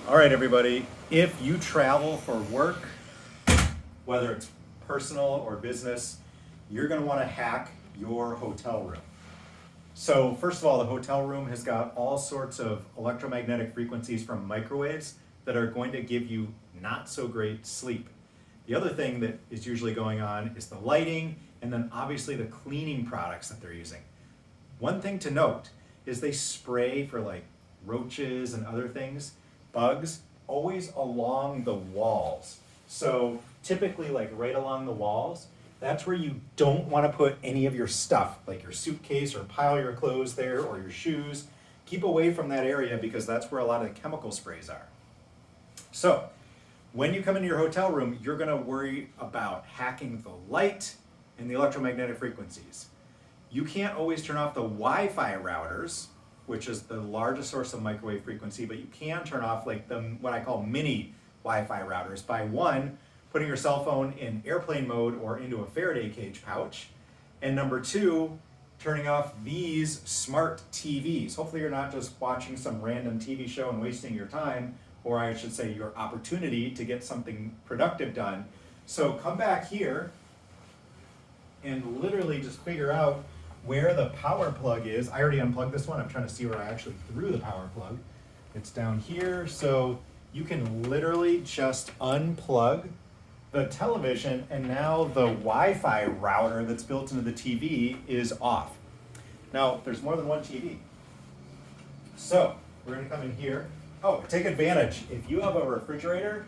All right, everybody, if you travel for work, whether it's personal or business, you're gonna wanna hack your hotel room. So first of all, the hotel room has got all sorts of electromagnetic frequencies from microwaves that are going to give you not so great sleep. The other thing that is usually going on is the lighting and then obviously the cleaning products that they're using. One thing to note is they spray for like roaches and other things, bugs, always along the walls. So typically like right along the walls, that's where you don't want to put any of your stuff, like your suitcase or pile your clothes there or your shoes. Keep away from that area because that's where a lot of the chemical sprays are. So when you come into your hotel room, you're going to worry about hacking the light and the electromagnetic frequencies. You can't always turn off the Wi-Fi routers, which is the largest source of microwave frequency, but you can turn off like the what I call mini Wi-Fi routers by one, putting your cell phone in airplane mode or into a Faraday cage pouch, and number two, turning off these smart TVs. Hopefully you're not just watching some random TV show and wasting your time, or I should say your opportunity to get something productive done. So come back here and literally just figure out where the power plug is. I already unplugged this one. I'm trying to see where I actually threw the power plug. It's down here. So you can literally just unplug the television and now the Wi-Fi router that's built into the TV is off. Now there's more than one TV. So we're gonna come in here. Oh, take advantage. If you have a refrigerator,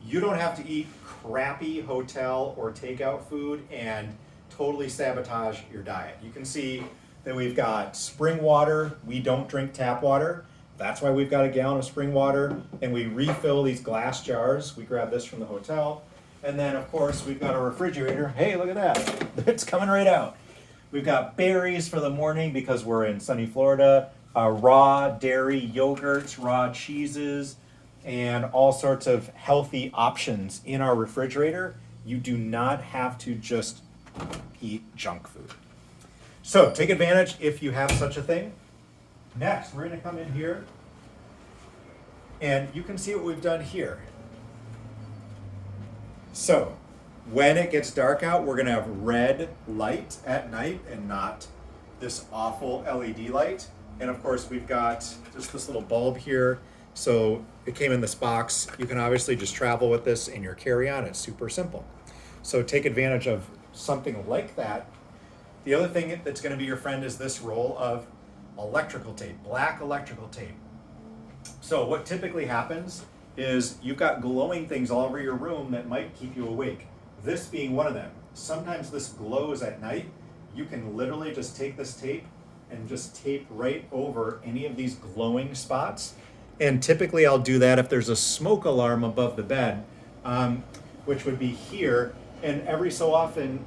you don't have to eat crappy hotel or takeout food and totally sabotage your diet. You can see that we've got spring water. We don't drink tap water. That's why we've got a gallon of spring water, and we refill these glass jars. We grab this from the hotel. And then of course we've got a refrigerator. Hey, look at that. It's coming right out. We've got berries for the morning because we're in sunny Florida, raw dairy yogurts, raw cheeses, and all sorts of healthy options in our refrigerator. You do not have to just eat junk food. So take advantage if you have such a thing. Next, we're gonna come in here and you can see what we've done here. So when it gets dark out, we're gonna have red light at night and not this awful LED light. And of course we've got just this little bulb here. So it came in this box. You can obviously just travel with this in your carry-on. It's super simple. So take advantage of something like that. The other thing that's going to be your friend is this roll of electrical tape, black electrical tape. So what typically happens is you've got glowing things all over your room that might keep you awake. This being one of them. Sometimes this glows at night. You can literally just take this tape and just tape right over any of these glowing spots. And typically I'll do that if there's a smoke alarm above the bed, which would be here. And every so often,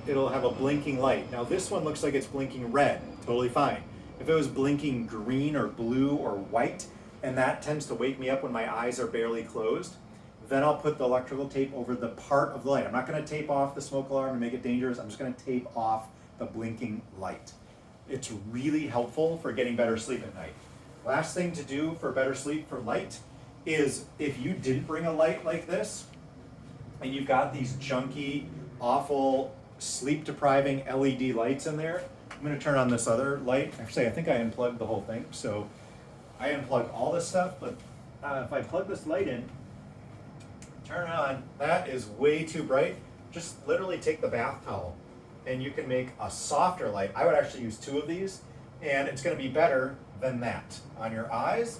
it'll have a blinking light. Now this one looks like it's blinking red, totally fine. If it was blinking green or blue or white, and that tends to wake me up when my eyes are barely closed, then I'll put the electrical tape over the part of the light. I'm not gonna tape off the smoke alarm and make it dangerous. I'm just gonna tape off the blinking light. It's really helpful for getting better sleep at night. Last thing to do for better sleep for light is if you didn't bring a light like this, and you've got these junky, awful, sleep-depriving LED lights in there, I'm gonna turn on this other light. Actually, I think I unplugged the whole thing, so I unplugged all this stuff, but if I plug this light in, turn it on, that is way too bright. Just literally take the bath towel, and you can make a softer light. I would actually use two of these, and it's gonna be better than that. On your eyes,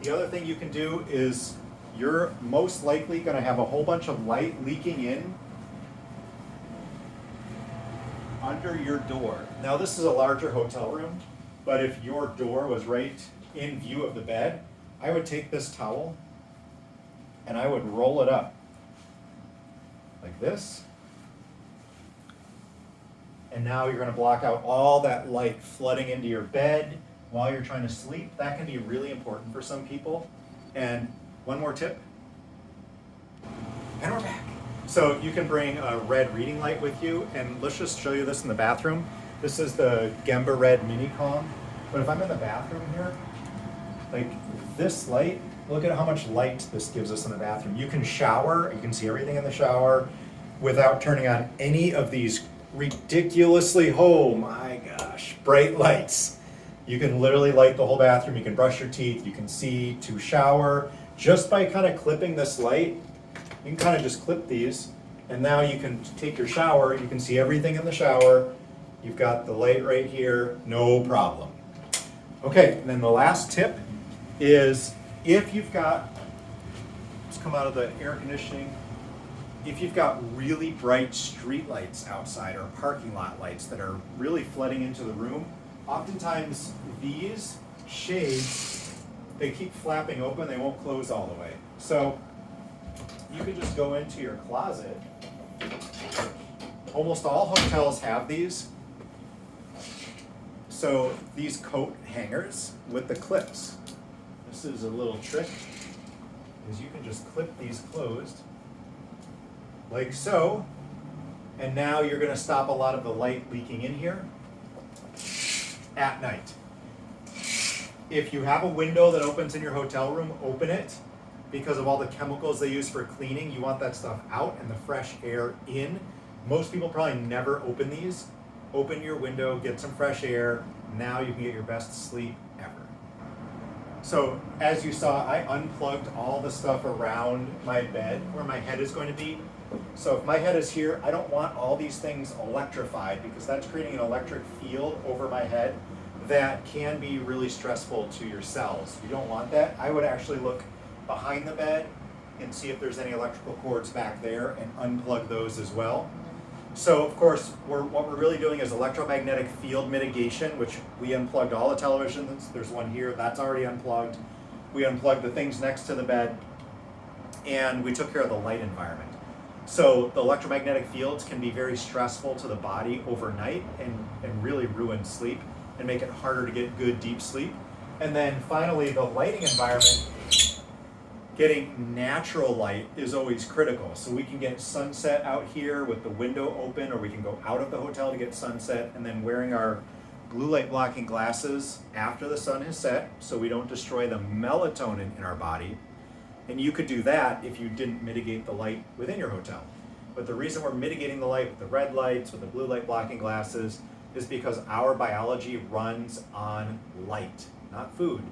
the other thing you can do is you're most likely going to have a whole bunch of light leaking in under your door. Now this is a larger hotel room, but if your door was right in view of the bed, I would take this towel and I would roll it up like this. And now you're going to block out all that light flooding into your bed while you're trying to sleep. That can be really important for some people. And one more tip, and we're back. So you can bring a red reading light with you, and let's just show you this in the bathroom. This is the Gemba Red Mini Calm, but if I'm in the bathroom here, Like this light, look at how much light this gives us in the bathroom. You can shower, you can see everything in the shower without turning on any of these ridiculously, oh my gosh, bright lights. You can literally light the whole bathroom, you can brush your teeth, you can see to shower. Just by kind of clipping this light, you can kind of just clip these, and now you can take your shower, you can see everything in the shower. You've got the light right here, no problem. Okay, and then the last tip is if you've got, let's come out of the air conditioning, if you've got really bright street lights outside or parking lot lights that are really flooding into the room, oftentimes these shades, they keep flapping open, they won't close all the way. So you could just go into your closet. Almost all hotels have these. So these coat hangers with the clips. This is a little trick, is you can just clip these closed like so, and now you're going to stop a lot of the light leaking in here at night. If you have a window that opens in your hotel room, open it. Because of all the chemicals they use for cleaning, you want that stuff out and the fresh air in. Most people probably never open these. Open your window, get some fresh air. Now you can get your best sleep ever. So as you saw, I unplugged all the stuff around my bed where my head is going to be. So if my head is here, I don't want all these things electrified because that's creating an electric field over my head that can be really stressful to your cells. You don't want that. I would actually look behind the bed and see if there's any electrical cords back there and unplug those as well. So of course, what we're really doing is electromagnetic field mitigation, which we unplugged all the televisions. There's one here, that's already unplugged. We unplugged the things next to the bed, and we took care of the light environment. So the electromagnetic fields can be very stressful to the body overnight and really ruin sleep and make it harder to get good deep sleep. And then finally, the lighting environment, getting natural light is always critical. So we can get sunset out here with the window open, or we can go out of the hotel to get sunset, and then wearing our blue light blocking glasses after the sun has set so we don't destroy the melatonin in our body. And you could do that if you didn't mitigate the light within your hotel. But the reason we're mitigating the light with the red lights, with the blue light blocking glasses, is because our biology runs on light, not food,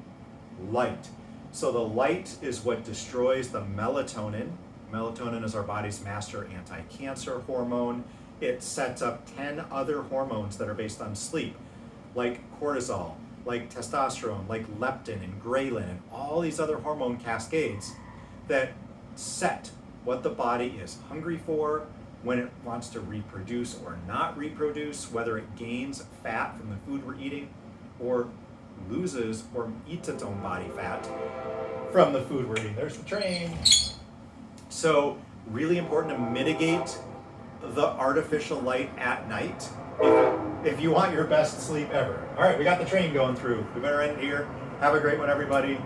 light. So the light is what destroys the melatonin. Melatonin is our body's master anti-cancer hormone. It sets up 10 other hormones that are based on sleep, like cortisol, like testosterone, like leptin and ghrelin, and all these other hormone cascades that set what the body is hungry for, when it wants to reproduce or not reproduce, whether it gains fat from the food we're eating or loses or eats its own body fat from the food we're eating. There's the train. So really important to mitigate the artificial light at night if you want your best sleep ever. All right, we got the train going through. We better end here. Have a great one, everybody.